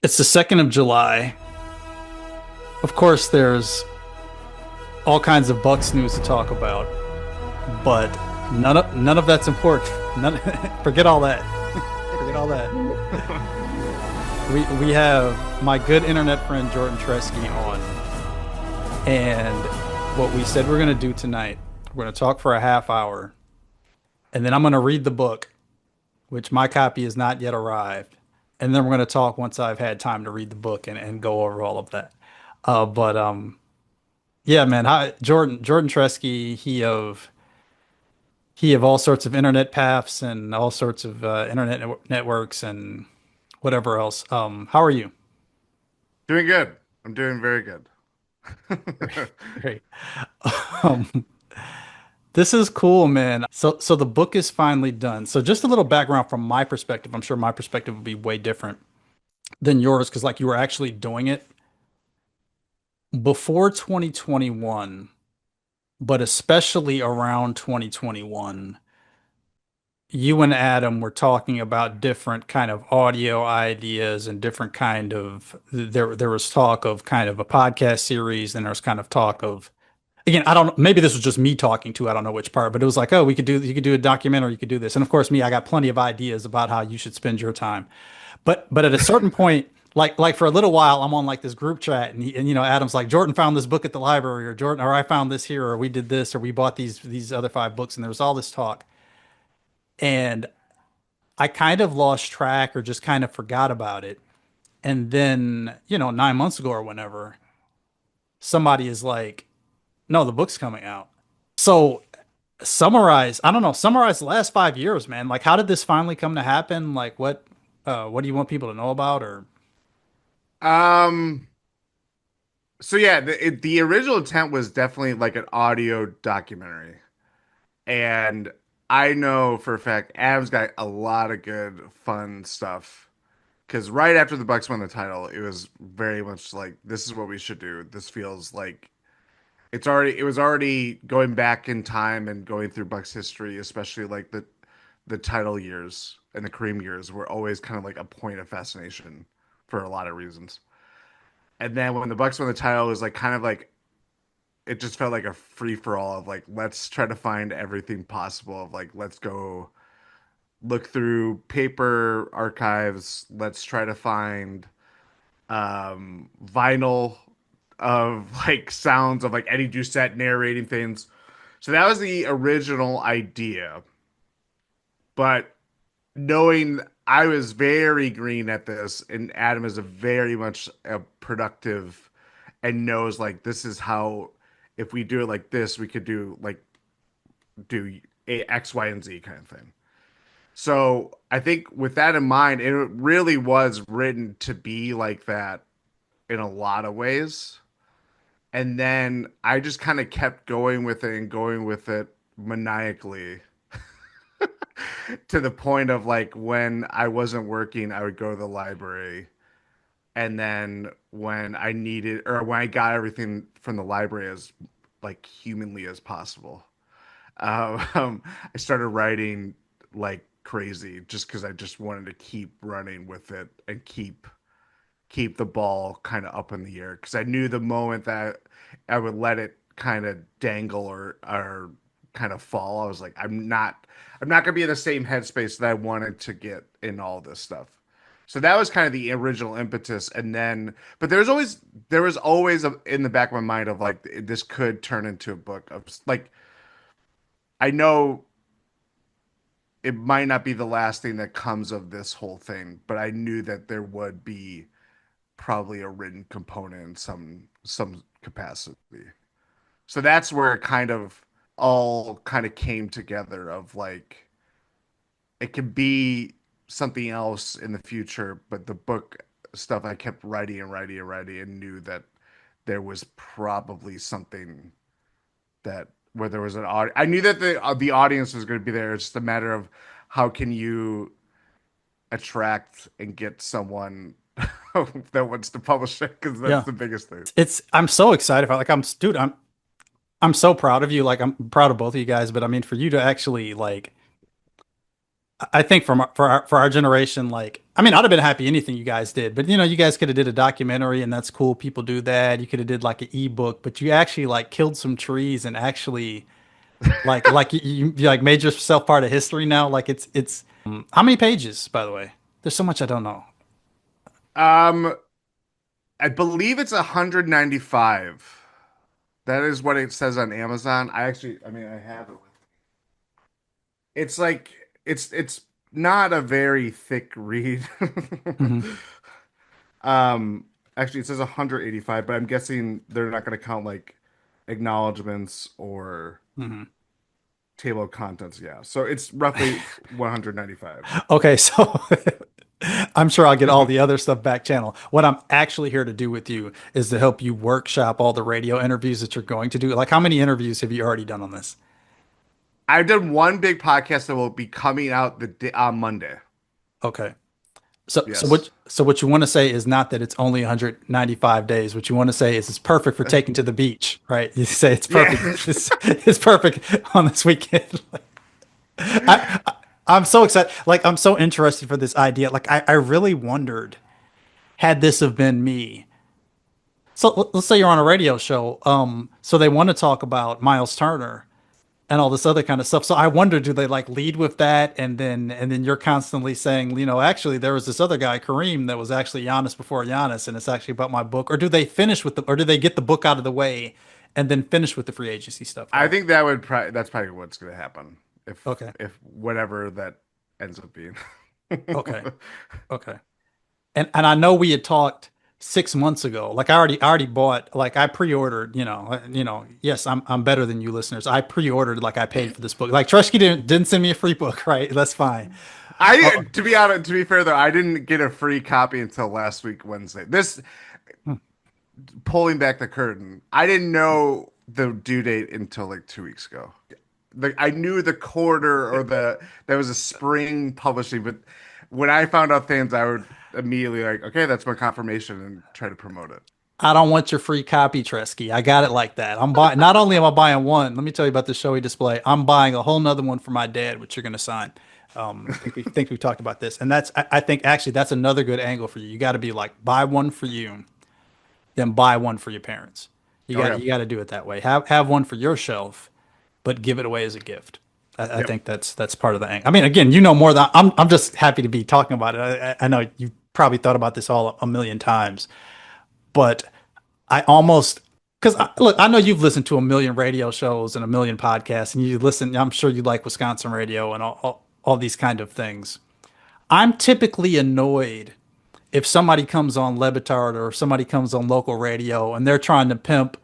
It's the 2nd of July. Of course, there's all kinds of Bucks news to talk about, but none of that's important. None, forget all that. Forget all that. We have my good internet friend Jordan Treske on, and what we said we're going to do tonight, we're going to talk for a half hour, and then I'm going to read the book, which my copy has not yet arrived, and then we're going to talk once I've had time to read the book and go over all of that. But yeah, man. Hi, Jordan Treske. He of all sorts of internet paths and all sorts of networks and whatever else. How are you? Doing good. I'm doing very good. Great, great. Um, this is cool, man. So the book is finally done. So just a little background from my perspective. I'm sure my perspective would be way different than yours because like you were actually doing it before 2021, but especially around 2021. You and Adam were talking about different kind of audio ideas and different kind of there was talk of kind of a podcast series and there was kind of talk of again, I don't maybe this was just me talking to I don't know which part, but it was like, oh, we could do you could do a documentary, you could do this. And of course me, I got plenty of ideas about how you should spend your time. But at a certain point, like for a little while, I'm on like this group chat and Adam's like, Jordan found this book at the library or Jordan or I found this here or we did this or we bought these other five books and there was all this talk. And I kind of lost track or just kind of forgot about it. And then, 9 months ago or whenever, somebody is like, no, the book's coming out. So I don't know, summarize the last 5 years, man. Like, how did this finally come to happen? Like, what do you want people to know about? Or, Um, so yeah, the original intent was definitely like an audio documentary. And I know for a fact Adam's got a lot of good fun stuff. Because right after the Bucks won the title, it was very much like this is what we should do. This feels like it was already going back in time and going through Bucks history, especially like the title years and the Kareem years were always kind of like a point of fascination for a lot of reasons. And then when the Bucks won the title, it was like kind of like it just felt like a free for all of like let's try to find everything possible of like let's go look through paper archives, let's try to find vinyl of like sounds of like Eddie Doucette narrating things. So that was the original idea. But knowing I was very green at this, and Adam is a very much a productive and knows like this is how if we do it like this, we could do a X, Y, and Z kind of thing. So I think with that in mind, it really was written to be like that in a lot of ways. And then I just kind of kept going with it and going with it maniacally to the point of like when I wasn't working, I would go to the library. And then when I needed or when I got everything from the library as like humanly as possible, I started writing like crazy just because I just wanted to keep running with it and keep the ball kind of up in the air because I knew the moment that I would let it kind of dangle or kind of fall, I was like, I'm not gonna be in the same headspace that I wanted to get in all this stuff. So that was kind of the original impetus, and then, but there was always in the back of my mind of like this could turn into a book of like I know it might not be the last thing that comes of this whole thing, but I knew that there would be probably a written component in some capacity. So that's where it kind of all kind of came together of like it could be something else in the future, but the book stuff I kept writing and writing and writing and knew that there was probably something that where there was an audience. I knew that the audience was going to be there. It's just a matter of how can you attract and get someone that wants to publish it because that's yeah, the biggest thing. I'm so excited for like, dude, I'm so proud of you. Like, I'm proud of both of you guys, but I mean, for you to actually like, I think for our generation, like, I mean, I'd have been happy anything you guys did, but you guys could have did a documentary, and that's cool. People do that. You could have did like an ebook, but you actually like killed some trees and actually like you like made yourself part of history now. Like it's how many pages, by the way? There's so much I don't know. Um, I believe it's 195. That is what it says on Amazon. I mean, I have it. It's like it's not a very thick read. Hmm. Um, Actually, it says 185, but I'm guessing they're not going to count like acknowledgments or Hmm. table of contents. Yeah, so it's roughly 195. Okay, so I'm sure I'll get all the other stuff back channel. What I'm actually here to do with you is to help you workshop all the radio interviews that you're going to do. Like, how many interviews have you already done on this? I've done one big podcast that will be coming out on Monday. Okay. So what Yes. so what you want to say is not that it's only 195 days. What you want to say is it's perfect for taking to the beach, right? You say it's Yeah. perfect. It's perfect on this weekend. I, I'm so excited. Like I'm so interested for this idea. Like I really wondered had this have been me. So let's say you're on a radio show. So they want to talk about Miles Turner and all this other kind of stuff. So I wonder, do they like lead with that, and then you're constantly saying, actually there was this other guy, Kareem, that was actually Giannis before Giannis, and it's actually about my book, or do they finish with or do they get the book out of the way and then finish with the free agency stuff I though? think that would probably that's probably what's going to happen Okay, if whatever that ends up being. okay, okay. And I know we had talked 6 months ago. Like I already bought, like I pre-ordered, yes, I'm better than you listeners. I pre-ordered, like I paid for this book. Like Treske didn't send me a free book, right? That's fine. Oh, To be honest, to be fair though, I didn't get a free copy until last week Wednesday. This hmm. pulling back the curtain, I didn't know the due date until like 2 weeks ago. I knew the quarter or the that was a spring publishing, but when I found out things, I would immediately like, okay, that's my confirmation and try to promote it. I don't want your free copy, Treske. I got it like that. I'm buying. Not only am I buying one, let me tell you about the showy display. I'm buying a whole nother one for my dad, which you're going to sign. I think we talked about this, and I think actually that's another good angle for you. You got to be like buy one for you, then buy one for your parents. You got Okay. you got to do it that way. Have one for your shelf, but give it away as a gift. I Yep. think that's part of the angle. I mean, again, more than I'm just happy to be talking about it. I know you probably thought about this all a million times, but I almost because look, I know you've listened to a million radio shows and a million podcasts, and you listen. I'm sure you like Wisconsin radio and all these kind of things. I'm typically annoyed if somebody comes on Levitard or somebody comes on local radio and they're trying to pimp,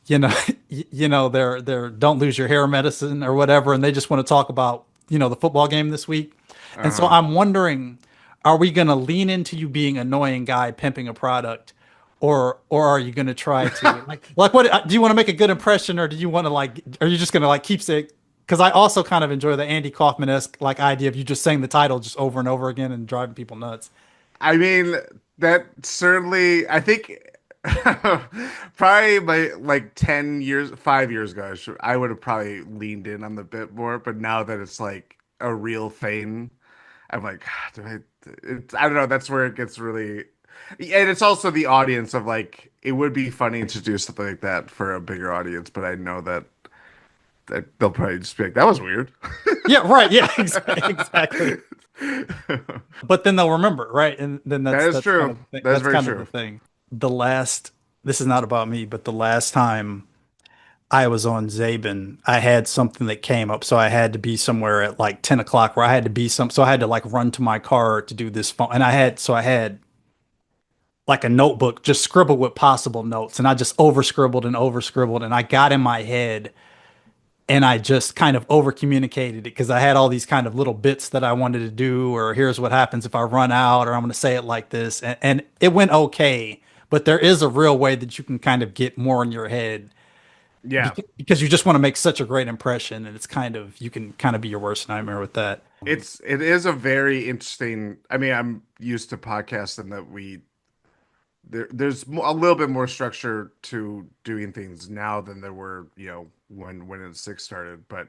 you know, their don't lose your hair medicine or whatever, and they just want to talk about the football game this week. And so Uh-huh. I'm wondering, are we going to lean into you being annoying guy pimping a product, or are you going to try to like what do you want to make a good impression, or do you want to like are you just going to like keep saying? Because I also kind of enjoy the Andy Kaufman-esque like idea of you just saying the title just over and over again and driving people nuts. I mean, that certainly, I think probably like 10 years, 5 years ago, I would have probably leaned in on the bit more. But now that it's like a real thing, I'm like, "Ah, I don't know. That's where it gets really, and it's also the audience of like, it would be funny to do something like that for a bigger audience. But I know that they'll probably just be like, that was weird. Yeah, right. Yeah, exactly. But then they'll remember, right? And then That is that's kind true. of the thing. That is That's very kind of the true. thing. The last, this is not about me, but the last time I was on Zabin, I had something that came up, so I had to be somewhere at like 10 o'clock where I had to be so I had to like run to my car to do this phone, and I had like a notebook just scribbled with possible notes, and I just over scribbled and over scribbled, and I got in my head and I just kind of over communicated it because I had all these kind of little bits that I wanted to do, or here's what happens if I run out, or I'm going to say it like this. And it went okay, but there is a real way that you can kind of get more in your head Yeah. because you just want to make such a great impression. And it's kind of, you can kind of be your worst nightmare with that. It is a very interesting. I mean, I'm used to podcasts and that a little bit more structure to doing things now than there were, when it six started. But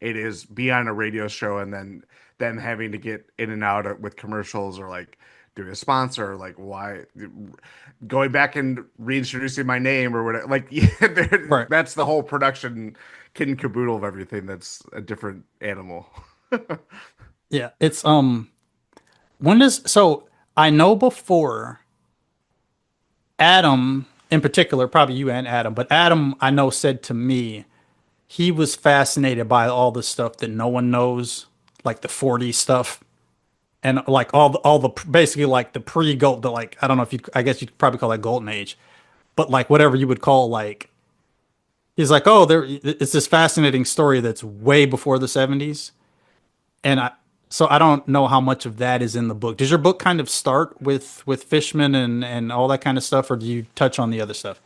it is be on a radio show and then them having to get in and out with commercials or like doing a sponsor, like why going back and reintroducing my name or whatever. Like, yeah, Right. that's the whole production kit and caboodle of everything. That's a different animal. Yeah. It's when does so I know before Adam in particular, probably you and Adam, but Adam I know said to me he was fascinated by all the stuff that no one knows, like the 40 stuff and like all the basically like the pre-gold, the like I don't know if you I guess you'd probably call that golden age, but like whatever you would call like he's like, oh, there it's this fascinating story that's way before the 70s. And I don't know how much of that is in the book. Does your book kind of start with Fishman and all that kind of stuff, or do you touch on the other stuff?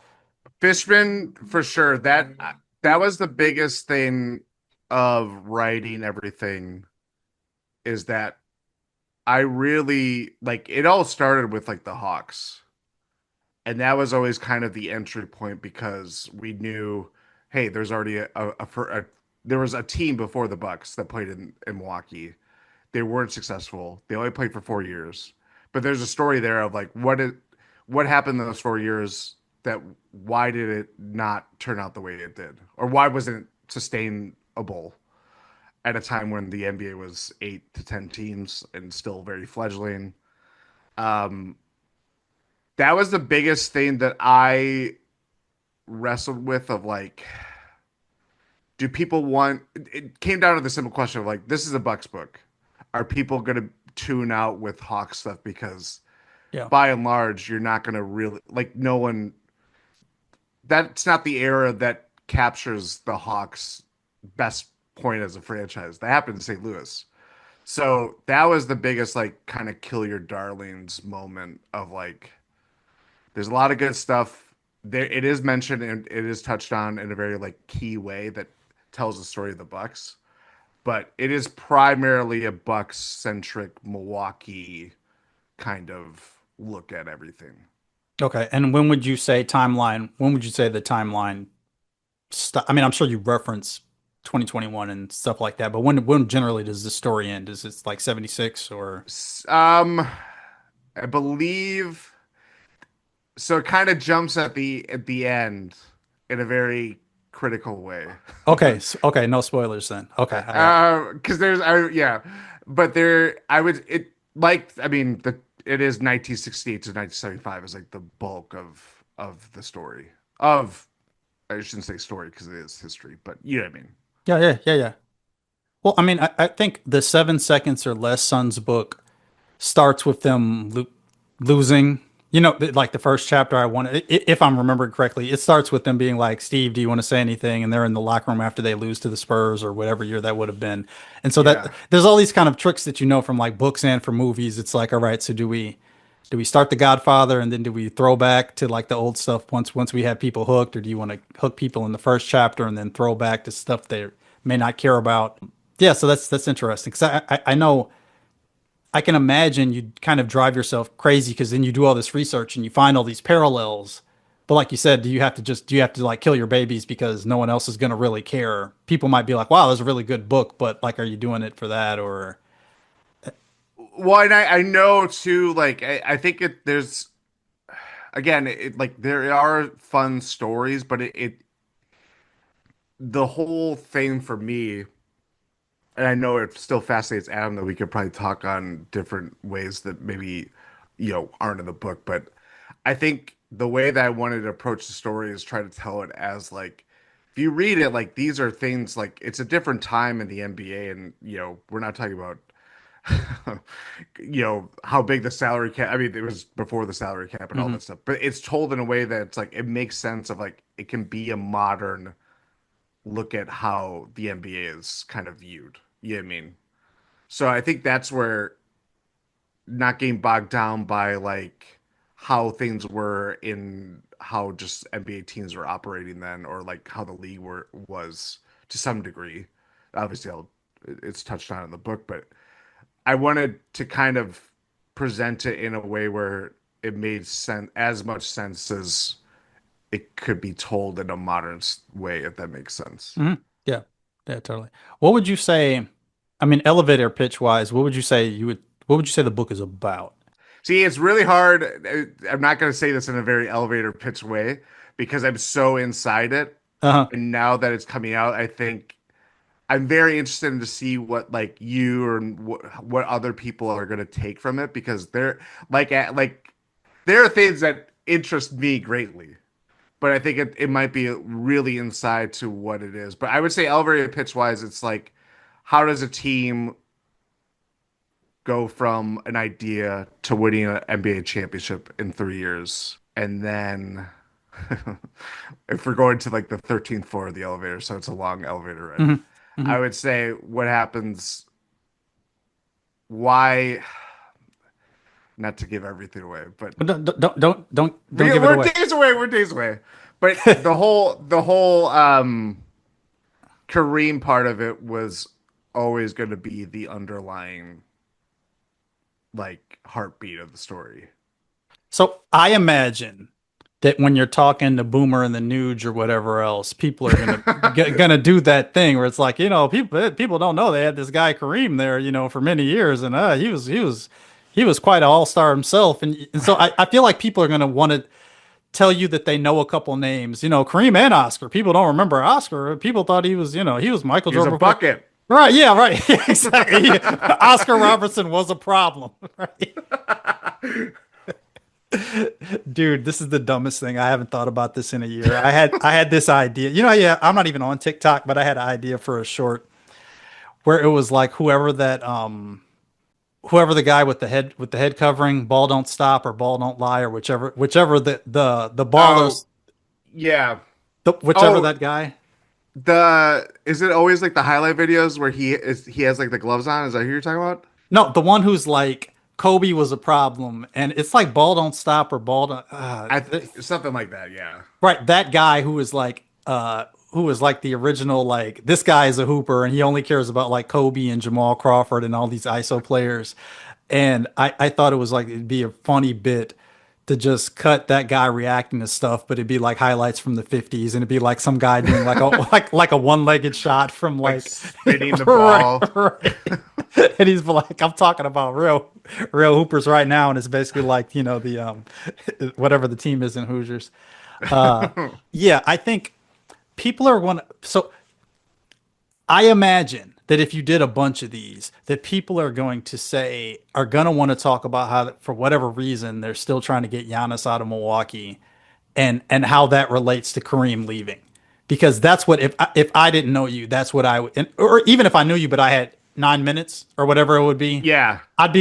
Fishman for sure. That was the biggest thing of writing everything is that I really like it all started with like the Hawks. And that was always kind of the entry point because we knew, hey, there's already there was a team before the Bucks that played in Milwaukee. They weren't successful. They only played for 4 years. But there's a story there of like what happened in those 4 years that why did it not turn out the way it did? Or why wasn't it sustainable at a time when the NBA was 8 to 10 teams and still very fledgling? Um, that was the biggest thing that I wrestled with of like, do people want it came down to the simple question of like, this is a Bucks book. Are people gonna tune out with Hawk stuff because Yeah. by and large, you're not gonna really like no one that's not the era that captures the Hawks best point as a franchise. That happened in St. Louis. So that was the biggest like kind of kill your darlings moment of like there's a lot of good stuff. There it is mentioned and it is touched on in a very like key way that tells the story of the Bucks. But it is primarily a Bucks centric Milwaukee kind of look at everything. Okay. And when would you say timeline? When would you say the timeline stop? I mean, I'm sure you reference 2021 and stuff like that, but when generally does the story end? Is it like 76 or Um, I believe so. It kind of jumps at the end in a very critical way. okay, okay, no spoilers then. Okay, all right. Because there's yeah, but there I would it like I mean the it is 1968 to 1975 is like the bulk of the story of I shouldn't say story because it is history, but you know what I mean. Yeah, yeah, yeah, yeah. Well, I mean, I think the 7 seconds or less Suns book starts with them losing. You know, like the first chapter, I want if I'm remembering correctly, it starts with them being like, "Steve, do you want to say anything?" And they're in the locker room after they lose to the Spurs or whatever year that would have been. And so that Yeah, there's all these kind of tricks that you know from like books and from movies. It's like, all right, so do we start the Godfather and then do we throw back to like the old stuff once we have people hooked, or do you want to hook people in the first chapter and then throw back to stuff they may not care about? Yeah, so that's interesting because I know I can imagine you'd kind of drive yourself crazy because then you do all this research and you find all these parallels. But like you said, do you have to like kill your babies because no one else is going to really care? People might be like, "Wow, that's a really good book," but like, are you doing it for that or well, and I know too. Like I think there's again like there are fun stories, but it the whole thing for me, and I know it still fascinates Adam that we could probably talk on different ways that maybe aren't in the book, but I think the way that I wanted to approach the story is try to tell it as like if you read it like these are things like it's a different time in the NBA and we're not talking about how big the salary cap. I mean, it was before the salary cap and all Mhm. that stuff. But it's told in a way that it's like it makes sense of like it can be a modern look at how the NBA is kind of viewed. You know what I mean? So I think that's where not getting bogged down by like how things were in how just NBA teams were operating then, or like how the league was to some degree. Obviously, it's touched on in the book, but I wanted to kind of present it in a way where it made sense, as much sense as it could be told in a modern way, if that makes sense. Mhm. Yeah. Yeah, totally. What would you say? I mean, elevator pitch wise, what would you say what would you say the book is about? See, it's really hard. I'm not going to say this in a very elevator pitch way because I'm so inside it. Uh-huh. And now that it's coming out, I think I'm very interested in to see what like you or what other people are going to take from it because like there are things that interest me greatly, but I think it might be really inside to what it is. But I would say elevator pitch wise, it's like how does a team go from an idea to winning an NBA championship in 3 years. And then if we're going to like the 13th floor of the elevator, so it's a long elevator ride, Hmm. I Hmm. would say what happens, why, not to give everything away, but But don't give it we're away. days away, we're days away. But the whole Kareem part of it was always going to be the underlying like heartbeat of the story. So I imagine that when you're talking to Boomer and the Nuge or whatever else, people are gonna do that thing where it's like, people don't know they had this guy Kareem there, for many years, and he was quite an all-star himself, and so I feel like people are gonna want to tell you that they know a couple names, Kareem and Oscar. People don't remember Oscar. People thought he was Michael He was a Jordan before. bucket. Right, yeah, right. Exactly. Oscar Robertson was a problem, right? Dude, this is the dumbest thing. I haven't thought about this in a year. I had this idea. Yeah, I'm not even on TikTok, but I had an idea for a short where it was like whoever the guy with the head covering, ball don't stop or ball don't lie or whichever the Oh, ballers yeah. whichever Oh, that guy. the is it always like the highlight videos where he has like the gloves on? Is that who you're talking about? No, the one who's like Kobe was a problem and it's like ball don't stop or ball don't Something like that, yeah. right, that guy who was like the original like this guy is a hooper and he only cares about like Kobe and Jamal Crawford and all these ISO players. And I thought it was like it'd be a funny bit to just cut that guy reacting to stuff, but it'd be like highlights from the 50s and it'd be like some guy doing like a like a one-legged shot from Like like spinning the right, ball. right. And he's like, I'm talking about real hoopers right now, and it's basically like, the whatever the team is in Hoosiers. Uh, yeah, I think people are going to. So I imagine that if you did a bunch of these, that people are going to want to talk about how, for whatever reason, they're still trying to get Giannis out of Milwaukee, and how that relates to Kareem leaving, because that's what if I didn't know you, that's what I would, or even if I knew you, but I had 9 minutes or whatever it would be, Yeah. I'd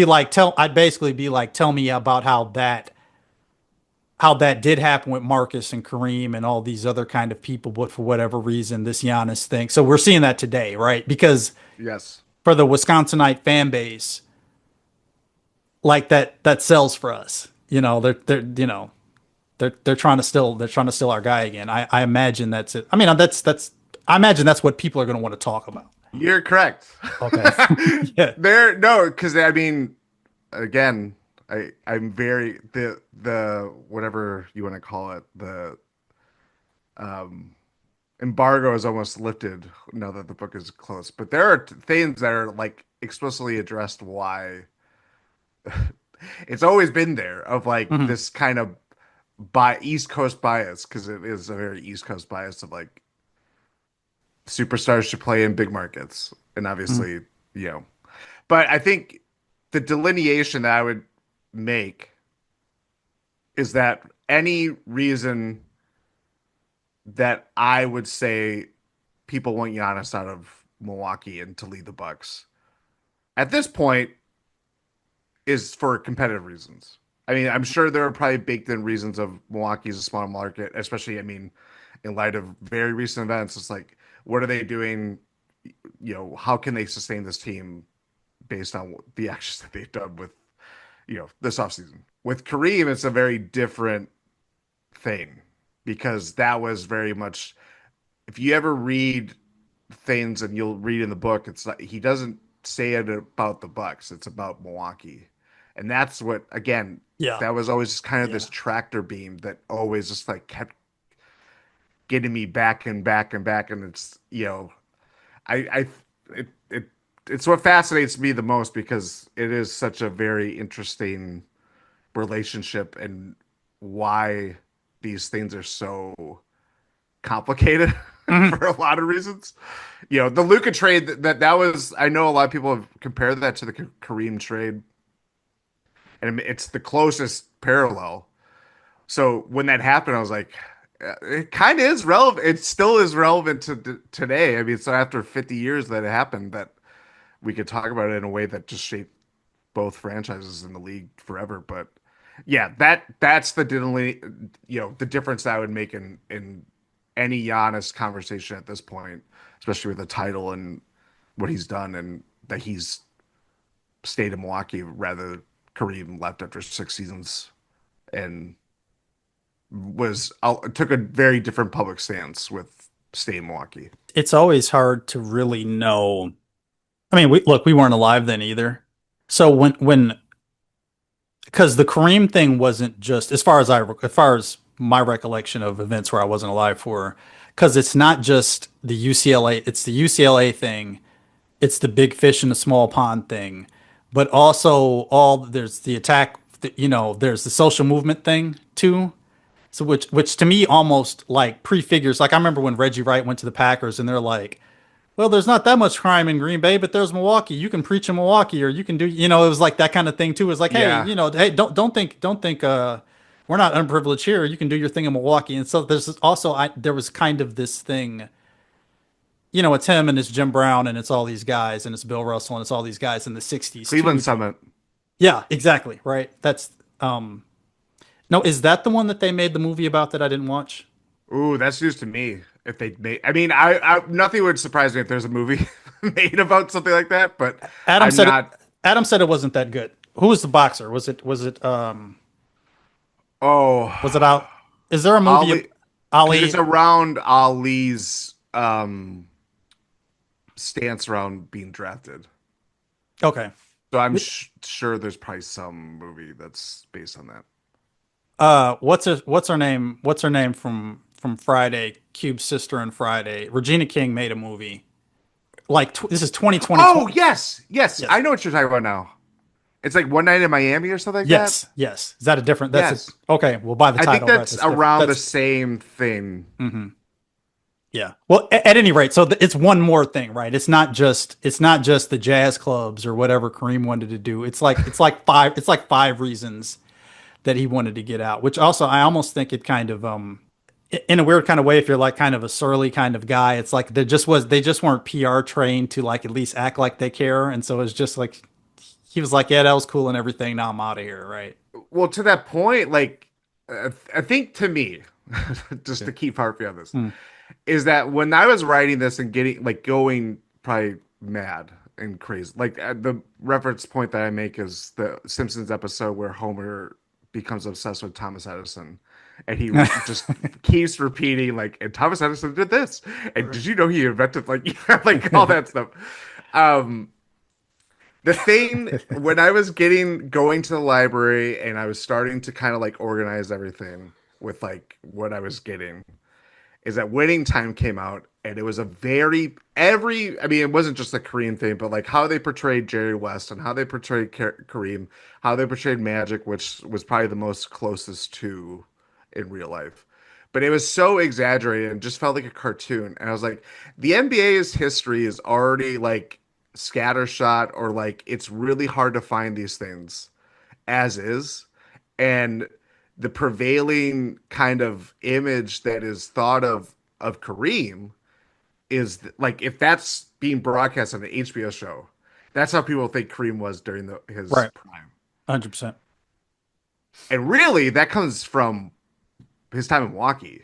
basically be like, tell me about how that did happen with Marcus and Kareem and all these other kind of people, but for whatever reason, this Giannis thing. So we're seeing that today, right? Because Yes. for the Wisconsinite fan base, like that sells for us. They're trying to steal our guy again. I imagine that's it. I mean, I imagine that's what people are going to want to talk about. You're correct. Okay. Yeah. There no, because I mean again, I'm very the whatever you want to call it, the um embargo is almost lifted now that the book is closed. But there are things that are like explicitly addressed why it's always been there of like Hmm. this kind of by East Coast bias because it is a very East Coast bias of like superstars should play in big markets and Hmm. obviously you know but I think the delineation that I would make is that any reason that I would say people want Giannis out of Milwaukee and to lead the Bucks at this point is for competitive reasons. I mean, I'm sure there are probably baked in reasons of Milwaukee's a small market, especially, I mean, in light of very recent events. It's like, what are they doing? How can they sustain this team based on the actions that they've done with, this offseason? With Kareem, it's a very different thing because that was very much, if you ever read things and you'll read in the book, it's like he doesn't say it about the Bucks, it's about Milwaukee. And that's what again, Yeah. that was always just kind of this Yeah. tractor beam that always just like kept getting me back and back and back. And it's I it's what fascinates me the most because it is such a very interesting relationship and why these things are so complicated Mhm. for a lot of reasons. You know, the Luka trade that was I know a lot of people have compared that to the Kareem trade, and it's the closest parallel. So when that happened, I was like, it kind of is relevant. It still is relevant to today. I mean, so after 50 years that it happened, that we could talk about it in a way that just shaped both franchises in the league forever. But yeah, that's the difference that I would make in any Giannis conversation at this point, especially with the title and what he's done and that he's stayed in Milwaukee rather Kareem left after 6 seasons and was took a very different public stance with staying in Milwaukee. It's always hard to really know. I mean, we weren't alive then either. So because the Kareem thing wasn't just as far as my recollection of events where I wasn't alive for, because it's not just the UCLA, it's the UCLA thing, it's the big fish in the small pond thing, but also there's the attack, there's the social movement thing too. So which to me almost like prefigures, like I remember when Reggie Wright went to the Packers and they're like, well, there's not that much crime in Green Bay, but there's Milwaukee. You can preach in Milwaukee, or you can do, it was like that kind of thing too. It was like, hey, Yeah, hey, don't think we're not unprivileged here. You can do your thing in Milwaukee. And so there was kind of this thing, it's him and it's Jim Brown and it's all these guys and it's Bill Russell and it's all these guys in the 60s Cleveland too. Summit. Yeah, exactly, right. That's no, is that the one that they made the movie about that I didn't watch? Ooh, that's news to me. If they made, I mean, I nothing would surprise me if there's a movie made about something like that. But Adam I'm said it not. Adam said it wasn't that good. Who was the boxer? Was it Oh, out? Is there a movie of Ali, because it's Ali? around Ali's stance around being drafted. Okay. So I'm sure there's probably some movie that's based on that. What's her name? What's her name from Friday? Cube's sister in Friday. Regina King made a movie. Like this is 2020. Oh yes, yes, Yes. I know what you're talking about now. It's like One Night in Miami or something like that. Yes. Yes. Is that a different? That's a Yes, okay. Well, by the I think title, right? that's That's different. around the That's same thing. hmm Yeah. Well, at any rate, so it's one more thing, right? It's not just the jazz clubs or whatever Kareem wanted to do. It's like five reasons that he wanted to get out, which also I almost think it kind of in a weird kind of way, if you're like kind of a surly kind of guy, it's like they just weren't PR trained to like at least act like they care. And so it's just like he was like, yeah, that was cool and everything. Now I'm out of here, right? Well, to that point, like I think to me, just Yeah. to keep harping on this, Hmm. is that when I was writing this and getting like going probably mad and crazy, like the reference point that I make is the Simpsons episode where Homer becomes obsessed with Thomas Edison. And he just keeps repeating like, and Thomas Edison did this, and did you know he invented like, like all that stuff. Um, the thing when I was getting going to the library and I was starting to kind of like organize everything with like what I was getting is that Winning Time came out and it was a I mean it wasn't just the Kareem thing but like how they portrayed Jerry West and how they portrayed Kareem, how they portrayed Magic, which was probably the most closest to in real life. But it was so exaggerated and just felt like a cartoon. And I was like, the NBA's history is already like scattershot or like it's really hard to find these things as is. And the prevailing kind of image that is thought of Kareem is like if that's being broadcast on the HBO show, that's how people think Kareem was during his Right. prime. 100%. And really, that comes from his time in Milwaukee.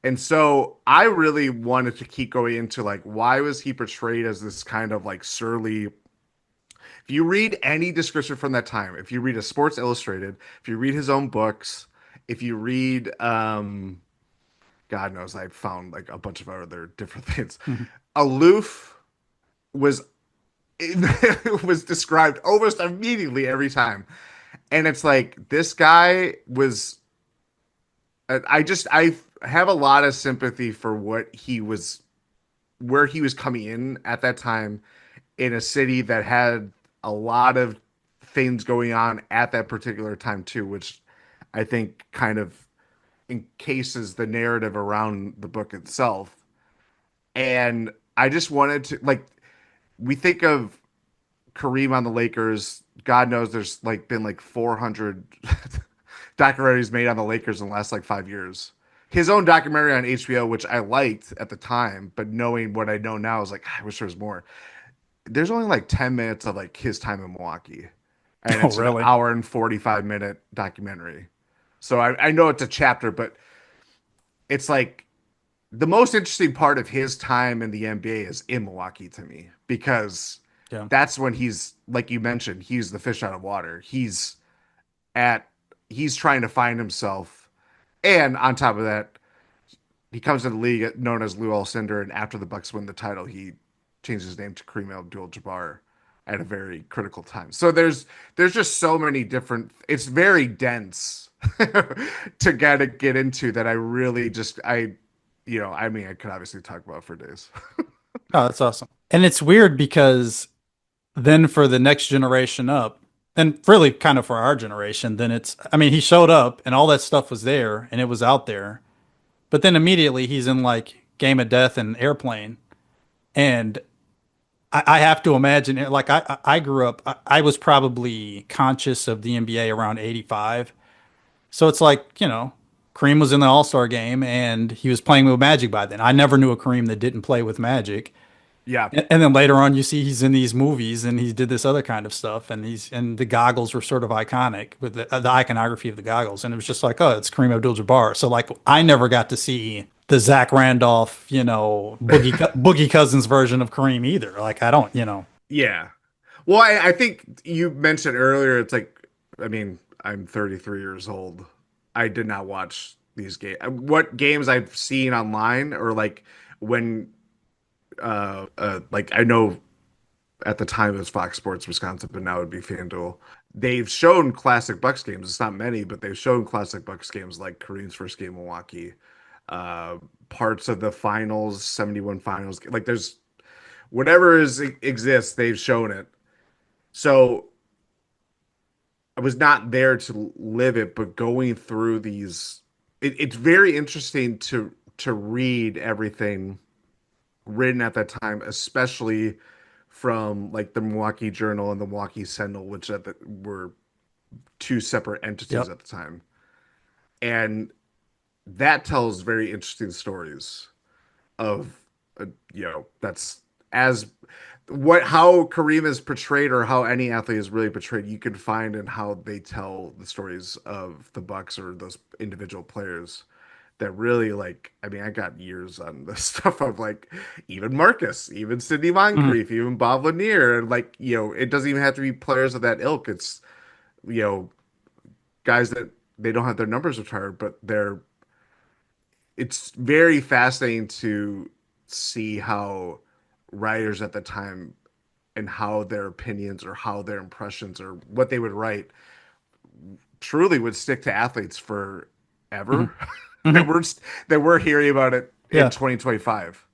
And so I really wanted to keep going into like why was he portrayed as this kind of like surly. If you read any description from that time, if you read a Sports Illustrated, if you read his own books, if you read God knows I found like a bunch of other different things. Mhm. Aloof was was described almost immediately every time. And it's like this guy was I have a lot of sympathy for what he was where he was coming in at that time in a city that had a lot of things going on at that particular time too, which I think kind of encases the narrative around the book itself. And I just wanted to like we think of Kareem on the Lakers. God knows there's like been like 400 documentaries made on the Lakers in the last like 5 years. His own documentary on HBO, which I liked at the time, but knowing what I know now, I was like, I wish there was more. There's only like 10 minutes of like his time in Milwaukee, and Oh, it's an really? hour and 45-minute documentary. So I know it's a chapter, but it's like the most interesting part of his time in the NBA is in Milwaukee to me because Yeah. that's when he's like you mentioned, he's the fish out of water. At he's trying to find himself, and on top of that, he comes to the league known as Lou Alcindor, and after the Bucks win the title, he changed his name to Kareem Abdul-Jabbar at a very critical time. So there's just so many different. It's very dense to get into that. I really just I mean I could obviously talk about it for days. Oh, that's awesome. And it's weird because then for the next generation up, and really kind of for our generation, then I mean, he showed up and all that stuff was there and it was out there. But then immediately he's in like Game of Death and Airplane. And I have to imagine, like, I grew up, I was probably conscious of the NBA around 85. So it's like, Kareem was in the All-Star game and he was playing with Magic by then. I never knew a Kareem that didn't play with Magic. Yeah, And then later on, you see he's in these movies and he did this other kind of stuff, and the goggles were sort of iconic with the iconography of the goggles, and it was just like, oh, it's Kareem Abdul-Jabbar. So like, I never got to see the Zach Randolph, Boogie Cousins version of Kareem either. Like, I don't. yeah. Well, I think you mentioned earlier. It's like, I mean, I'm 33 years old. I did not watch these games. What games I've seen online or like when like I know at the time it was Fox Sports Wisconsin, but now it'd be FanDuel. They've shown classic Bucks games. It's not many, but they've shown classic Bucks games like Kareem's first game in Milwaukee, uh, parts of the finals, 71 finals. Like there's whatever exists, they've shown it. So I was not there to live it, but going through these, it's very interesting to read everything written at that time, especially from like the Milwaukee Journal and the Milwaukee Sentinel, which were two separate entities Yep. at the time, and that tells very interesting stories of that's as what how Kareem is portrayed or how any athlete is really portrayed. You can find in how they tell the stories of the Bucks or those individual players that really like I mean I got years on this stuff of like even Marcus, even Sidney Mhm. Moncrief, even Bob Lanier, and like it doesn't even have to be players of that ilk. It's you know guys that they don't have their numbers retired, but it's very fascinating to see how writers at the time and how their opinions or how their impressions or what they would write truly would stick to athletes Mhm. forever that Mhm. we're hearing about it in Yeah. 2025.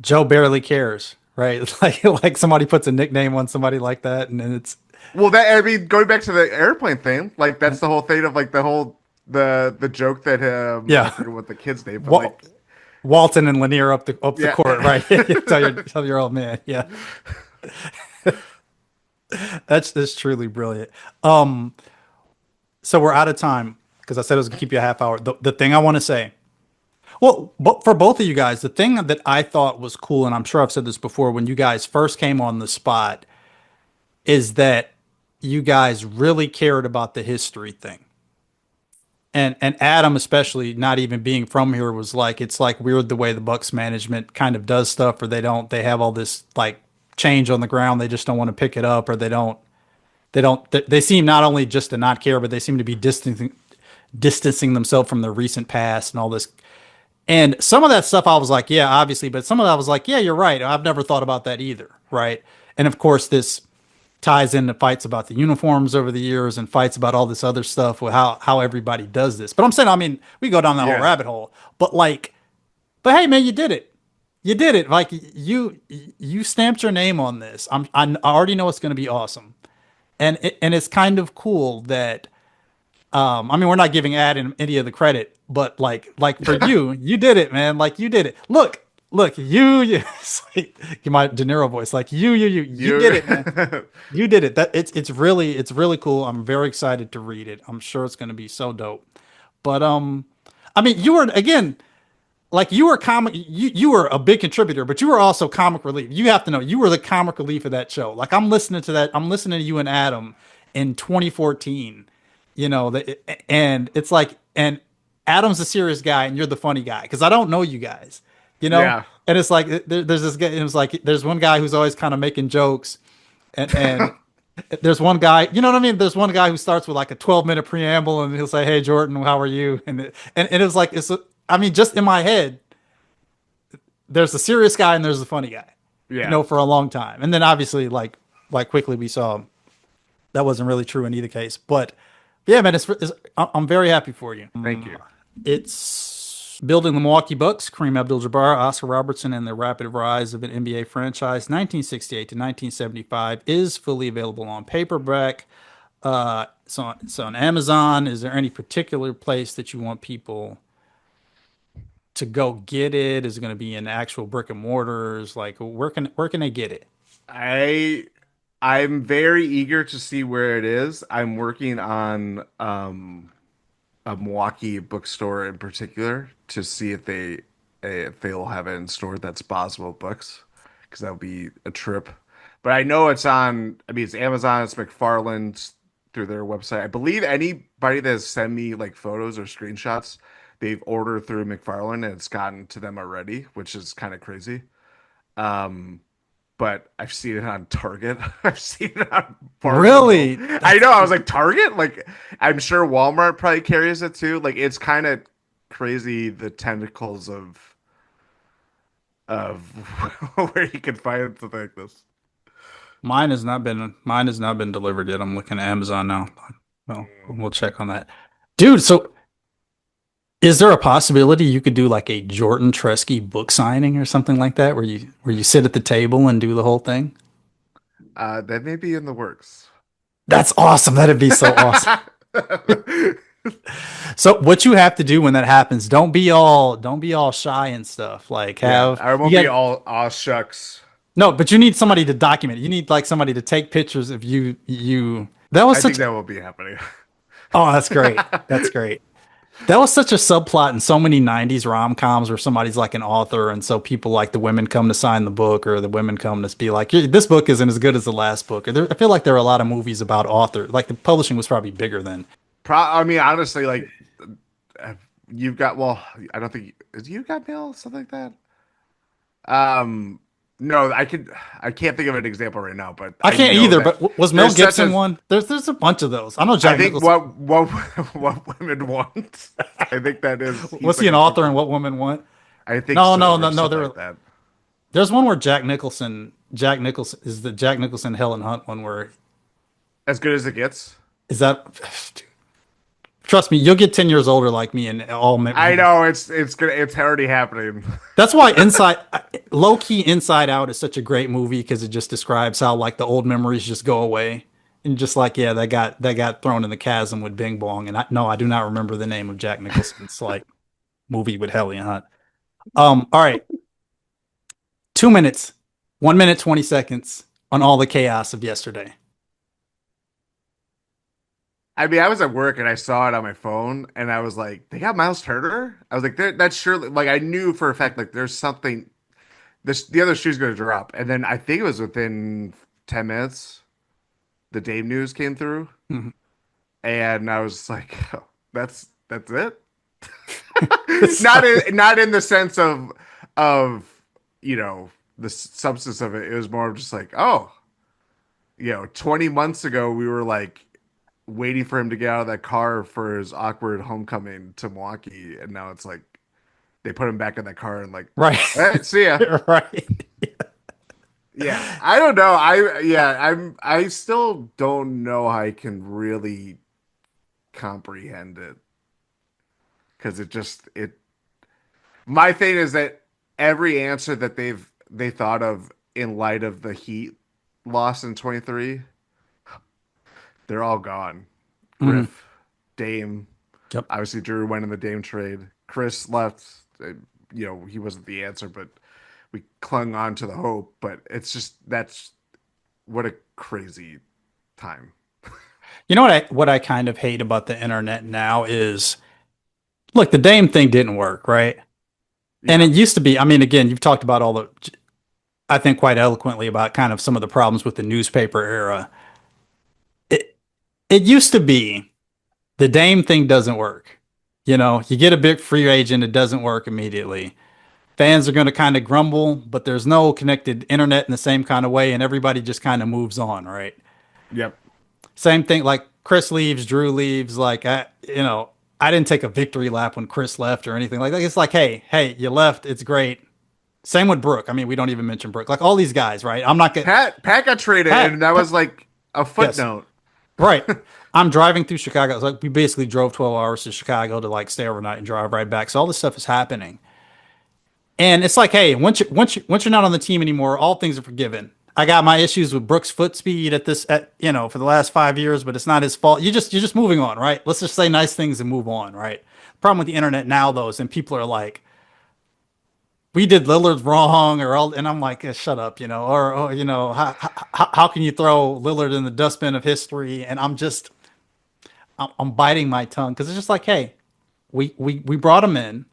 Joe barely cares, right? Like somebody puts a nickname on somebody like that, and then it's Well, that I mean, going back to the airplane thing, like that's the whole thing of like the joke that I yeah. forget what the kid's name, but Wa- like Walton and Lanier up the yeah. court, right? Tell your old man. Yeah, that's truly brilliant. Um, so we're out of time because I said I was gonna keep you a half hour. The thing I want to say, well, but for both of you guys, the thing that I thought was cool, and I'm sure I've said this before, when you guys first came on the spot, is that you guys really cared about the history thing. And Adam, especially not even being from here, was like, it's like weird the way the Bucks management kind of does stuff, or they have all this like change on the ground, they just don't want to pick it up, or they seem not only just to not care, but they seem to be distancing themselves from the recent past and all this. And some of that stuff I was like, yeah, obviously, but some of that I was like, yeah, you're right. I've never thought about that either, right? And of course, this ties into fights about the uniforms over the years and fights about all this other stuff with how everybody does this. But I'm saying, I mean, we go down that whole Yeah. rabbit hole. But like, but hey, man, you did it. You did it. Like you stamped your name on this. I already know it's going to be awesome. And it's kind of cool that I mean we're not giving Adam any of the credit, but like for you, you did it, man. Like you did it. Look, you it's like, my De Niro voice. Like you did You it, man. You did it. That it's really cool. I'm very excited to read it. I'm sure it's going to be so dope. But I mean, you were again like you were comic you were a big contributor, but you were also comic relief. You have to know you were the comic relief of that show. Like I'm listening to you and Adam in 2014, and it's like and Adam's the serious guy and you're the funny guy because I don't know you guys, you know? yeah. And it's like there's this guy, it was like there's one guy who's always kind of making jokes and there's one guy, you know what I mean? There's one guy who starts with like a 12-minute preamble and he'll say, "Hey Jordan, how are you?" And it was like I mean, just in my head, there's the serious guy and there's the funny guy, Yeah. for a long time. And then obviously, like quickly we saw that wasn't really true in either case. But yeah, man, I'm very happy for you. Thank you. It's building the Milwaukee Bucks, Kareem Abdul-Jabbar, Oscar Robertson, and the rapid rise of an NBA franchise, 1968 to 1975, is fully available on paperback. It's on Amazon. Is there any particular place that you want people to go get it? Is it going to be in actual brick and mortars? Like, where can they get it? I I'm very eager to see where it is. I'm working on a Milwaukee bookstore in particular to see if they'll have it in store that's Boswell Books because that would be a trip. But I know it's on. I mean, it's Amazon. It's McFarland's through their website. I believe anybody that has sent me like photos or screenshots, they've ordered through McFarland and it's gotten to them already, which is kind of crazy. Um, but I've seen it on Target. I've seen it on Barnes and Noble. Really? I know. I was like, Target? Like, I'm sure Walmart probably carries it too. Like, it's kind of crazy the tentacles of where you can find something like this. Mine has not been delivered yet. I'm looking at Amazon now. Well, we'll check on that. Dude, so is there a possibility you could do like a Jordan Treske book signing or something like that where you sit at the table and do the whole thing? That may be in the works. That's awesome. That'd be so awesome. So what you have to do when that happens, don't be all shy and stuff. Like Yeah, have I you won't be get all aw shucks. no, but you need somebody to document it. You need like somebody to take pictures of you. That was I think such that will be happening. Oh, that's great. That's great. That was such a subplot in so many 90s rom-coms where somebody's like an author and so people like the women come to sign the book or the women come to be like, this book isn't as good as the last book. I feel like there are a lot of movies about author. Like the publishing was probably bigger then. I mean, honestly, like uh, you've got. Well, I don't think you got mail something like that. Um, no, I can't think of an example right now, but I I can't know either, that but was Mel there's such Gibson a. one? There's a bunch of those. I know I Jack think Nicholson. what women want. I think that is. He's Was he like an a author super. in What Women Want? I think No, so, no, or no, no. something like that. There's one where Jack Nicholson is the Jack Nicholson Helen Hunt one where As good as it gets. is that trust me, you'll get 10 years older like me and I know it's gonna it's already happening. that's why low key Inside Out is such a great movie because it just describes how like the old memories just go away and just like yeah that got thrown in the chasm with Bing Bong and I do not remember the name of Jack Nicholson's like movie with Helen Hunt. All right, 2 minutes, 1 minute 20 seconds on all the chaos of yesterday. I mean, I was at work and I saw it on my phone, and I was like, "They got Miles Turner." I was like, "That's surely." Like, I knew for a fact, like, there's something. This the other shoe's gonna drop, and then I think it was within 10 minutes, the Dame news came through, Mhm. and I was like, oh, "That's it." Not So- not in the sense of you know the substance of it. It was more of just like, oh, 20 months ago we were like waiting for him to get out of that car for his awkward homecoming to Milwaukee, and now it's like they put him back in that car and like, right, all right, see ya. right. Yeah, I don't know. I still don't know how I can really comprehend it because it just it. My thing is that. every answer that they thought of in light of the Heat loss in 23, they're all gone. Hmm. Griff, Dame, Yep. obviously Drew went in the Dame trade. Chris left. He wasn't the answer, but we clung on to the hope. But it's just that's what a crazy time. You know what I kind of hate about the internet now is look, the Dame thing didn't work, right? And Yeah. it used to be, I mean, again, you've talked about all the, I think quite eloquently about kind of some of the problems with the newspaper era. It it used to be the Dame thing doesn't work. You know, you get a big free agent, it doesn't work immediately. Fans are going to kind of grumble, but there's no connected internet in the same kind of way, and everybody just kind of moves on, right? Yep. Same thing, like Chris leaves, Drew leaves. I didn't take a victory lap when Chris left or anything like that. It's like, hey, you left. It's great. Same with Brooke. I mean, we don't even mention Brooke. Like all these guys, right? I'm not getting Pat got traded, Pat, and that Pat. was like a Yes, footnote. right. I'm driving through Chicago. It's like we basically drove 12 hours to Chicago to like stay overnight and drive right back. So all this stuff is happening. And it's like, hey, once you're not on the team anymore, all things are forgiven. I got my issues with Brooks' foot speed for the last 5 years, but it's not his fault. You're just moving on, right? Let's just say nice things and move on, right? Problem with the internet now, though, is and people are like, we did Lillard wrong, and I'm like, shut up, or how can you throw Lillard in the dustbin of history? And I'm biting my tongue because it's just like, hey, we brought him in.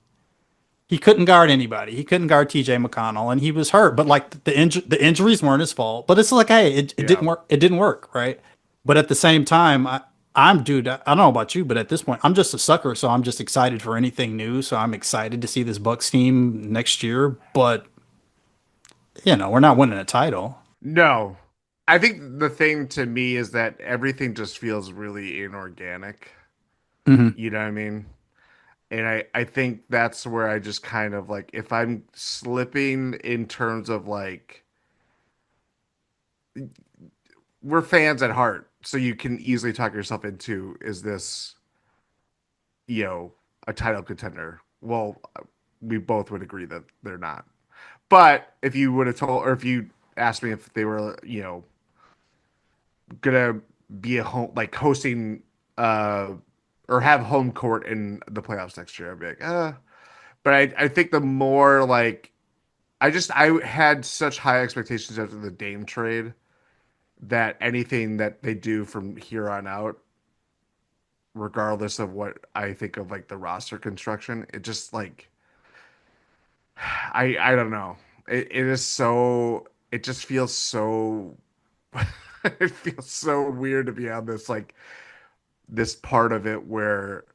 He couldn't guard anybody. He couldn't guard TJ McConnell, and he was hurt. But like the injuries weren't his fault. But it's like, hey, it didn't Yeah. work. It didn't work, right? But at the same time, I'm dude. I don't know about you, but at this point, I'm just a sucker. So I'm just excited for anything new. So I'm excited to see this Bucks team next year. But we're not winning a title. No. I think the thing to me is that everything just feels really inorganic. Hmm. You know what I mean? And I think that's where I just kind of like, if I'm slipping in terms of like, we're fans at heart, so you can easily talk yourself into, is this, you know, a title contender? Well, we both would agree that they're not. But if you would have told, or if you asked me if they were, gonna be a home, like hosting, or have home court in the playoffs next year, I'd be like, But I think the more like, I had such high expectations after the Dame trade that anything that they do from here on out, regardless of what I think of like the roster construction, it just like, I don't know. It is so, it just feels so, it feels so weird to be on this like this part of it where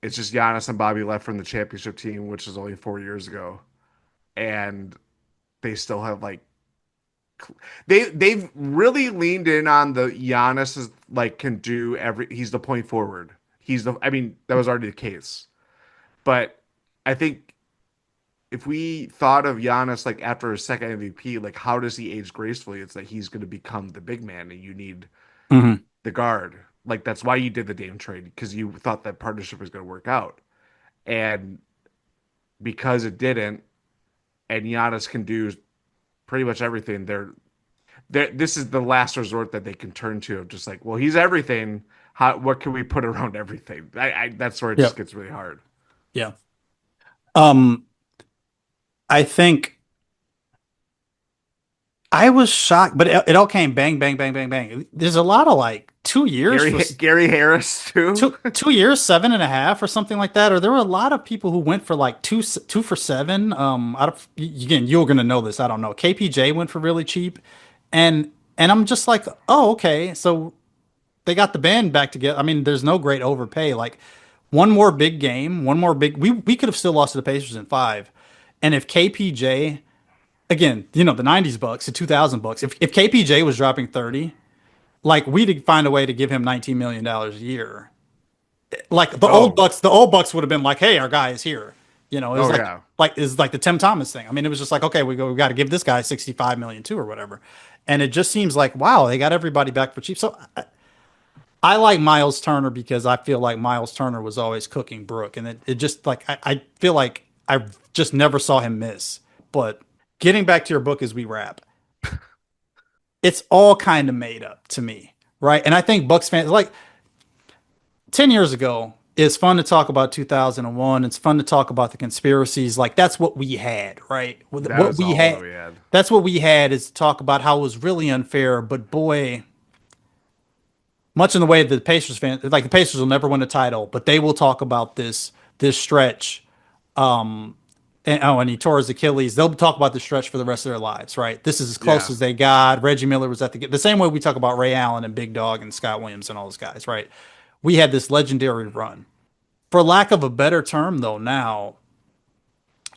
it's just Giannis and Bobby left from the championship team, which is only 4 years ago, and they still have like, they've really leaned in on the Giannis is like can do every, he's the point forward. He's the, I mean, that was already the case. But I think if we thought of Giannis like after his second MVP, like how does he age gracefully? It's that he's going to become the big man and you need Hmm. the guard. Like that's why you did the Dame trade, because you thought that partnership was going to work out. And because it didn't, and Giannis can do pretty much everything, this is the last resort that they can turn to of just like, well, he's everything. What can we put around everything? That's where it just Yep. gets really hard. Yeah. Um, I think I was shocked, but it all came bang, bang, bang, bang, bang. There's a lot of like 2 years for Gary Harris too. 2 2 years, 7.5 or something like that. Or there were a lot of people who went for like two for seven. Out of again, you're gonna know this. I don't know. KPJ went for really cheap, and I'm just like, oh, okay. So they got the band back together. I mean, there's no great overpay. Like one more big game, one more big. We could have still lost to the Pacers in five, and if KPJ again, the '90s Bucks, the 2000 Bucks, if KPJ was dropping 30, like we'd find a way to give him $19 million a year. Like Oh, The old Bucks would have been like, "Hey, our guy is here." It was oh yeah. like the Tim Thomas thing. I mean, it was just like, "Okay, we got to give this guy 65 million too or whatever." And it just seems like, wow, they got everybody back for cheap. So I like Miles Turner because I feel like Miles Turner was always cooking Brooke, and it just like I feel like I just never saw him miss. But getting back to your book as we wrap, it's all kind of made up to me, right? And I think Bucks fans like 10 years ago, it's fun to talk about 2001. It's fun to talk about the conspiracies. Like that's what we had, right? That What was we all that had, we had. that's what we had is to talk about how it was really unfair. But boy, much in the way that the Pacers fans, like the Pacers will never win a title, but they will talk about this stretch. And he tore his Achilles. They'll talk about the stretch for the rest of their lives, right? This is as close Yeah. as they got. Reggie Miller was at the same way we talk about Ray Allen and Big Dog and Scott Williams and all those guys, right? We had this legendary run. For lack of a better term, though, now,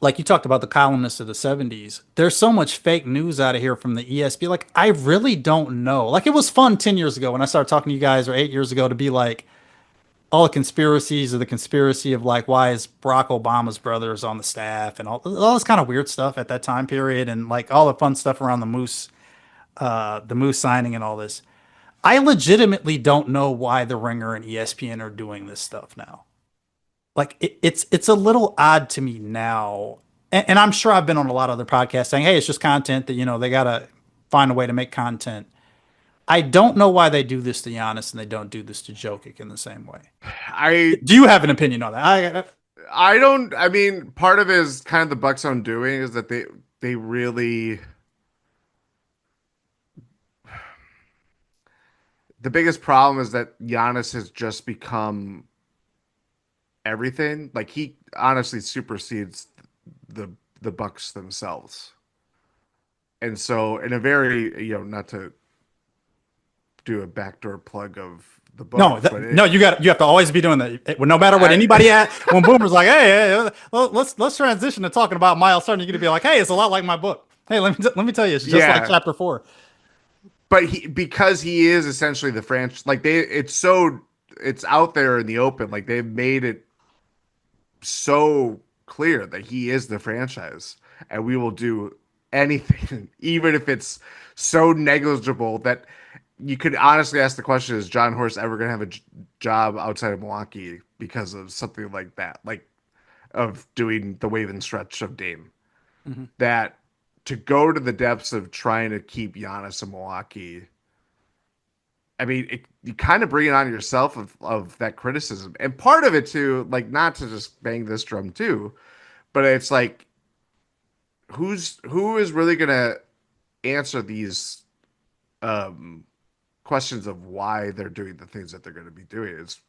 like you talked about the columnists of the 70s, there's so much fake news out of here from the ESPN. Like, I really don't know. Like, it was fun 10 years ago when I started talking to you guys, or 8 years ago, to be like, all the conspiracies, or the conspiracy of like, why is Barack Obama's brothers on the staff, and all this kind of weird stuff at that time period, and like all the fun stuff around the Moose signing and all this. I legitimately don't know why The Ringer and ESPN are doing this stuff now. Like it's a little odd to me now. And I'm sure I've been on a lot of other podcasts saying, hey, it's just content that, they got to find a way to make content. I don't know why they do this to Giannis and they don't do this to Jokic in the same way. I Do you have an opinion on that? I don't. I mean, part of it is kind of the Bucks' own doing is that they really the biggest problem is that Giannis has just become everything. Like he honestly supersedes the the Bucks themselves. And so, in a very not to do a backdoor plug of the No, book, but no, you have to always be doing that. No matter what I anybody at when Boomer's like, hey, let's transition to talking about Miles Turner. You're gonna be like, hey, it's a lot like my book. Hey, let me tell you, it's just like yeah, chapter four. but because he is essentially the franchise, like it's out there in the open, like they've made it so clear that he is the franchise, and we will do anything, even if it's so negligible that you could honestly ask the question: is John Horst ever going to have a job outside of Milwaukee because of something like that, like of doing the wave and stretch of Dame? Mhm. That to go to the depths of trying to keep Giannis in Milwaukee. I mean, you kind of bring it on yourself of that criticism, and part of it too, like not to just bang this drum too, but it's like who is really gonna answer these um, questions of why they're doing the things that they're going to be doing? It's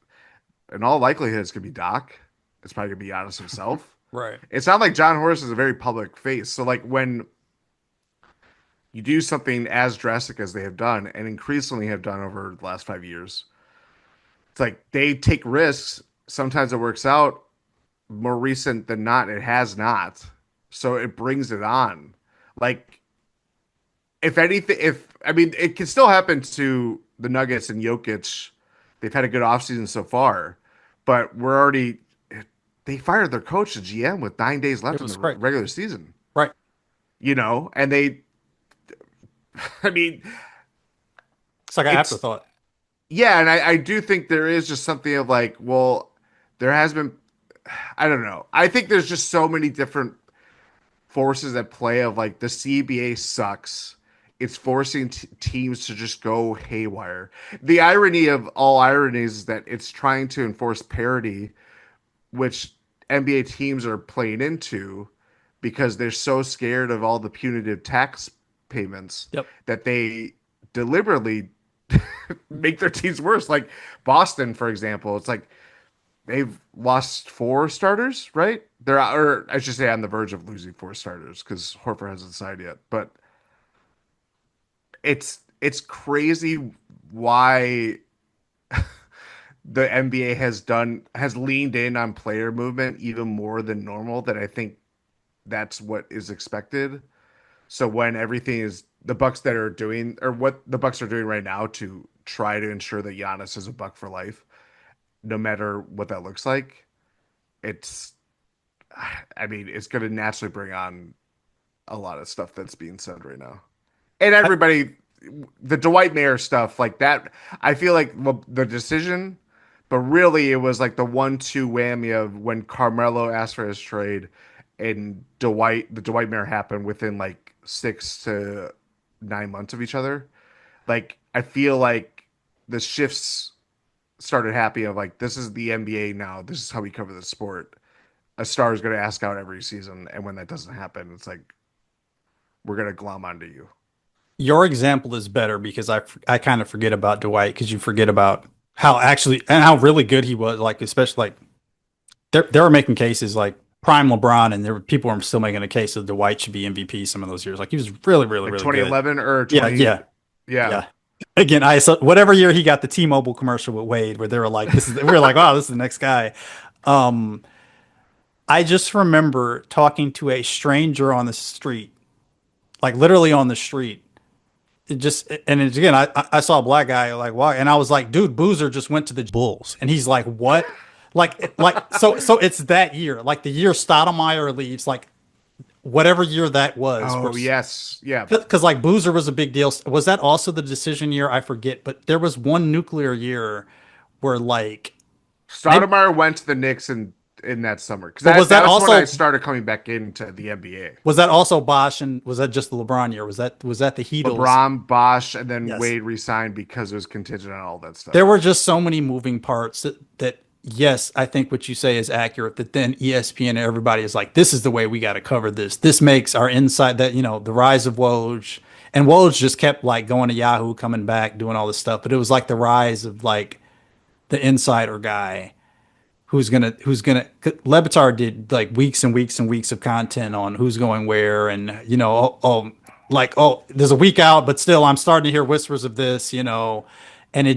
in all likelihood it's gonna be Doc. It's probably gonna be Giannis himself. Right. It's not like John Horst is a very public face, so like when you do something as drastic as they have done and increasingly have done over the last 5 years, it's like they take risks. Sometimes it works out. More recent than not, it has not. So it brings it on. Like, if anything, if I mean, it can still happen to the Nuggets and Jokic. They've had a good offseason so far, but we're already. They fired their coach, the GM, with 9 days It left in the was great. regular season. Right. And I mean, It's like an it's afterthought. yeah, and I do think there is just something of like, well, there has been, I don't know. I think there's just so many different forces at play of like the CBA sucks. It's forcing teams to just go haywire. The irony of all ironies is that it's trying to enforce parity, which NBA teams are playing into because they're so scared of all the punitive tax payments Yep. that they deliberately make their teams worse. Like Boston, for example, it's like they've lost four starters, right? Or I should say, on the verge of losing four starters because Horford hasn't decided yet. But it's crazy why the NBA has leaned in on player movement even more than normal. That I think that's what is expected. So when everything is the Bucks that are doing, or what the Bucks are doing right now to try to ensure that Giannis is a Buck for life, no matter what that looks like, it's I mean, it's going to naturally bring on a lot of stuff that's being said right now. And I, everybody, the Dwight Mayer stuff, like that, I feel like the decision, but really it was like the 1-2 whammy of when Carmelo asked for his trade and the Dwight Mayer happened within like 6 to 9 months of each other. Like I feel like the shifts started happening of like this is the NBA now. This is how we cover the sport. A star is going to ask out every season, and when that doesn't happen, it's like we're going to glom onto you. Your example is better because I kind of forget about Dwight because you forget about how actually and how really good he was. Like especially like they were making cases like prime LeBron, and there were people were still making a case that Dwight should be MVP some of those years. Like he was really, really, Like really good. 2011 or Yeah, 20, yeah, yeah. yeah. Again, I saw whatever year he got the T-Mobile commercial with Wade, where they were like, "This is," we were like, "Wow, this is the next guy." Um, I just remember talking to a stranger on the street, like literally on the street. It just and it's, again, I saw a black guy like walk, and I was like, "Dude, Boozer just went to the Bulls," and he's like, "What?" So it's that year, like the year Stoudemire leaves, like whatever year that was, where Oh yes, yeah. because like Boozer was a big deal. Was that also the decision year? I forget, but there was one nuclear year where like maybe, Stoudemire went to the Knicks in that summer because but that was when I started coming back into the NBA. was that also Bosch, and was that just the LeBron year? Was that the Heatles? LeBron, Bosch, and then Yes. Wade resigned because it was contingent on all that There stuff. were just so many moving parts that yes, I think what you say is accurate. That then ESPN and everybody is like, this is the way we got to cover this. This makes our insight that the rise of Woj, and Woj just kept like going to Yahoo, coming back, doing all this stuff. But it was like the rise of like the insider guy who's gonna Levitar did like weeks and weeks and weeks of content on who's going where, and like, oh, there's a week out, but still I'm starting to hear whispers of this, and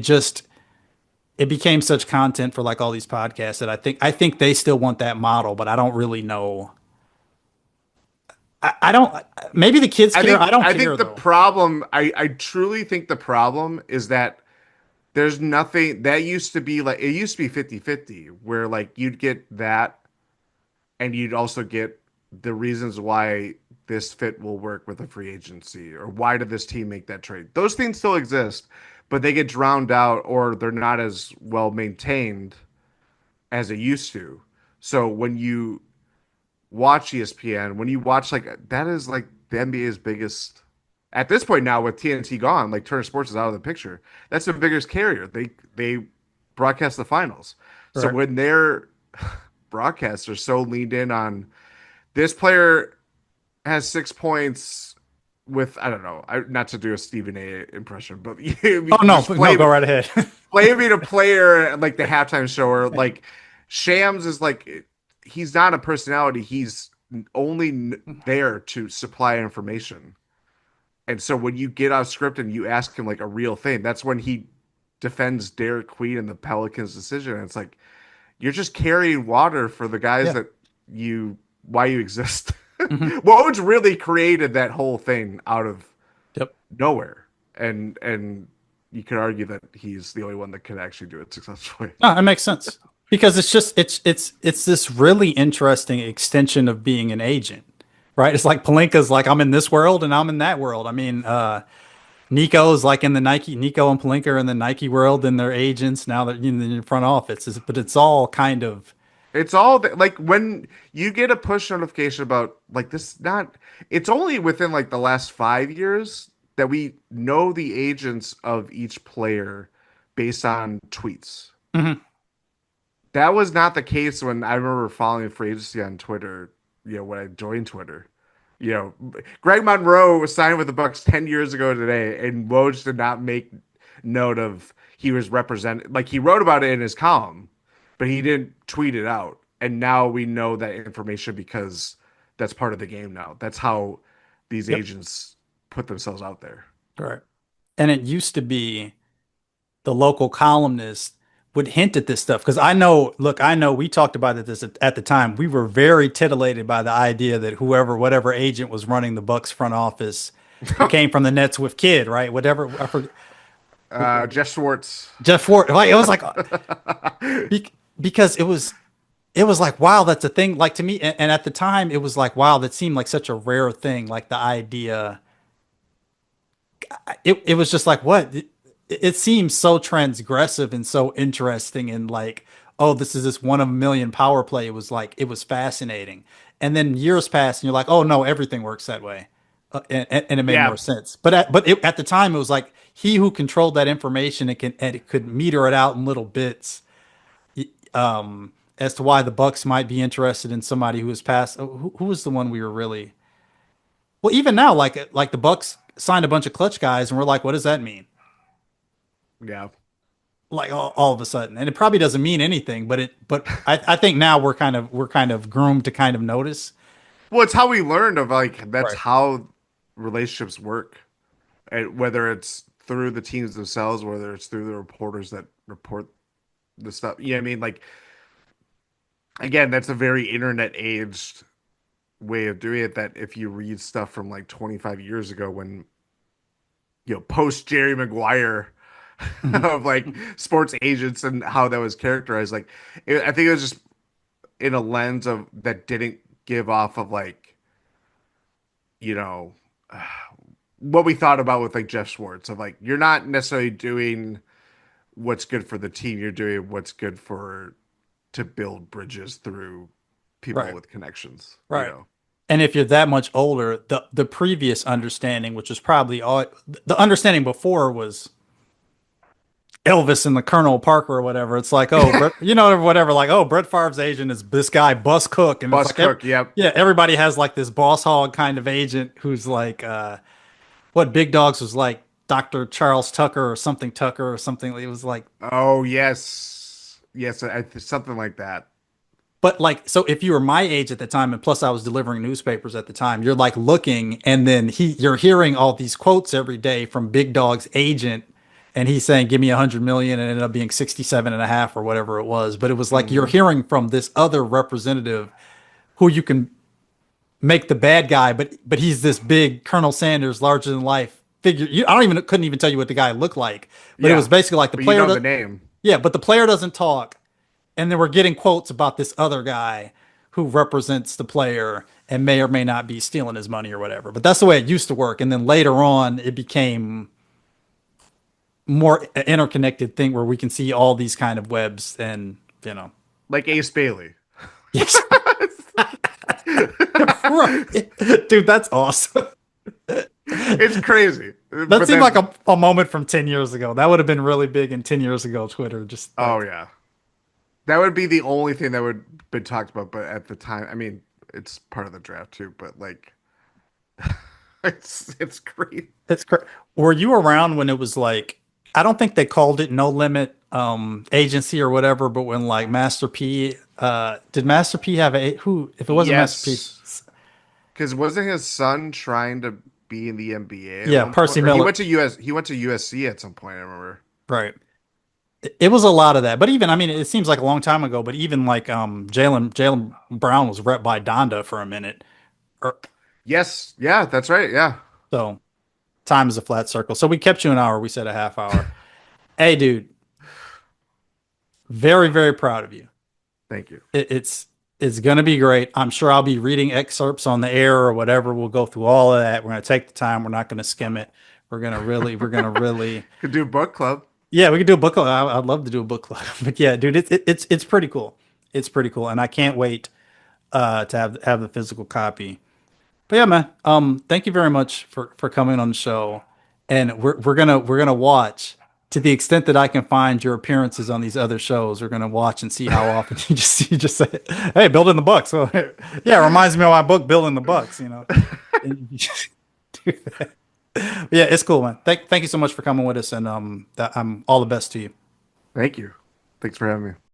it became such content for like all these podcasts that I think they still want that model, but I don't really know. I don't. Maybe the kids care. I don't I care think the though. problem I truly think the problem is that there's nothing that used to be like it used to be 50-50 where like you'd get that and you'd also get the reasons why this fit will work with a free agency or why did this team make that trade. Those things still exist, but they get drowned out or they're not as well maintained as it used to. So when you watch ESPN, when you watch like that is like the NBA's biggest at this point now with TNT gone, like Turner Sports is out of the picture. That's the biggest carrier. They broadcast the finals. So Correct. when their broadcasts are so leaned in on this player has 6 points with I don't know, not to do a Stephen A impression, but you Oh no, just no, go right ahead. flaming a player at like the halftime show or like Shams is like he's not a personality. He's only there to supply information. And so when you get off script and you ask him like a real thing, that's when he defends Derek Queen and the Pelicans decision. And it's like you're just carrying water for the guys Yeah. that you why you exist. Hmm. Woj really created that whole thing out of Yep. nowhere. And you could argue that he's the only one that could actually do it successfully. No, it makes sense because it's just it's this really interesting extension of being an agent, right? It's like Palinka's like I'm in this world and I'm in that world. I mean, Nico's like in the Nike, Nico and Palinka are in the Nike world and they're agents now that in the front office. But it's all kind of It's all like when you get a push notification about like this, not it's only within like the last 5 years that we know the agents of each player based on tweets. Mhm. That was not the case when I remember following free agency on Twitter, when I joined Twitter. Greg Monroe was signed with the Bucks 10 years ago today, and Woj did not make note of he was represented. Like he wrote about it in his column, but he didn't tweet it out. And now we know that information because that's part of the game now. That's how these Yep. agents put themselves out there. Right. And it used to be the local columnist would hint at this stuff because I know we talked about it this at the time. We were very titillated by the idea that whatever agent was running the Bucks front office, who came from the Nets with Kid, right? Whatever, I forget, Jeff Schwartz. Jeff Ford. Like it was like because it was like wow, that's a thing. Like to me, and at the time, it was like wow, that seemed like such a rare thing. Like the idea, it was just like what it seems so transgressive and so interesting and like oh, this is this one of a million power play. It was like it was fascinating. And then years pass, and you're like, oh no, everything works that way, and it made more Yeah. sense. At the time, it was like he who controlled that information and it could meter it out in little bits, as to why the Bucks might be interested in somebody who was past. Who was the one we were really well? Even now, like the Bucks signed a bunch of clutch guys, and we're like, what does that mean? Yeah. Like all of a sudden, and it probably doesn't mean anything, but I think now we're kind of groomed to kind of notice. Well, it's how we learned of like that's Right. how relationships work, and whether it's through the teams themselves, whether it's through the reporters that report the stuff. You know what I mean? Like again, that's a very internet aged way of doing it. That if you read stuff from like 25 years ago, when post Jerry Maguire of like sports agents and how that was characterized, like I think it was just in a lens of that didn't give off of like you know what we thought about with like Jeff Schwartz of like you're not necessarily doing what's good for the team, you're doing what's good for to build bridges through people Right. with connections, Right. And if you're that much older, the previous understanding, which was probably all the understanding before was Elvis and the Colonel Parker or whatever. It's like, oh, Brett, whatever. Like, oh, Brett Favre's agent is this guy, Bus Cook, and it's Bus like, Cook, yep. yeah, everybody has like this boss hog kind of agent who's like, what Big Dogs was like, Dr. Charles Tucker or something Tucker or something. It was like, Oh yes, yes, something like that. but like, so if you were my age at the time, and plus I was delivering newspapers at the time, you're like looking, and then you're hearing all these quotes every day from Big Dog's agent, and he's saying, "Give me 100 million," and it ended up being 67 and a half or whatever it was. But it was like you're Hmm. hearing from this other representative who you can make the bad guy, but he's this big Colonel Sanders, larger than life figure. I don't even couldn't even tell you what the guy looked like, but it was Yeah, basically like the but you player. know the name. Yeah, but the player doesn't talk, and then we're getting quotes about this other guy who represents the player and may or may not be stealing his money or whatever. But that's the way it used to work. And then later on, it became more interconnected thing where we can see all these kind of webs and Like Ace Bailey. yes, right, dude, that's awesome. It's crazy. That But seemed like then, a moment from 10 years ago. That would have been really big in 10 years ago Twitter. Just oh like, yeah, that would be the only thing that would been talked about. But at the time, I mean, it's part of the draft too. But like, it's great. it's crazy. Were you around when it was like, I don't think they called it no limit agency or whatever, but when like Master P did Master P have a who if it wasn't Master P, Yes, because wasn't his son trying to be in the NBA at yeah, one point, Percy or he Miller. went to US? He went to USC at some point. I remember. Right. It was a lot of that. But even I mean it seems like a long time ago, but even like Jalen Brown was rep by Donda for a minute. Or Yes, yeah, that's right. Yeah, so time is a flat circle. So we kept you an hour, we said a half hour. Hey dude, very, very proud of you. thank you. It's going to be great. I'm sure I'll be reading excerpts on the air or whatever. We'll go through all of that. We're going to take the time. We're not going to skim it. We're going to really, Could do book club. yeah, we could do a book club. I'd love to do a book club. But yeah, dude, it's pretty cool. It's pretty cool, and I can't wait to have the physical copy. But yeah, man, thank you very much for coming on the show, and we're gonna watch to the extent that I can find your appearances on these other shows. We're gonna watch and see how often you just say, "Hey, building the Bucks." Well, yeah, it reminds me of my book, Building the Bucks. And you just do that. Yeah, it's cool, man. Thank you so much for coming with us, and I'm all the best to you. Thank you. Thanks for having me.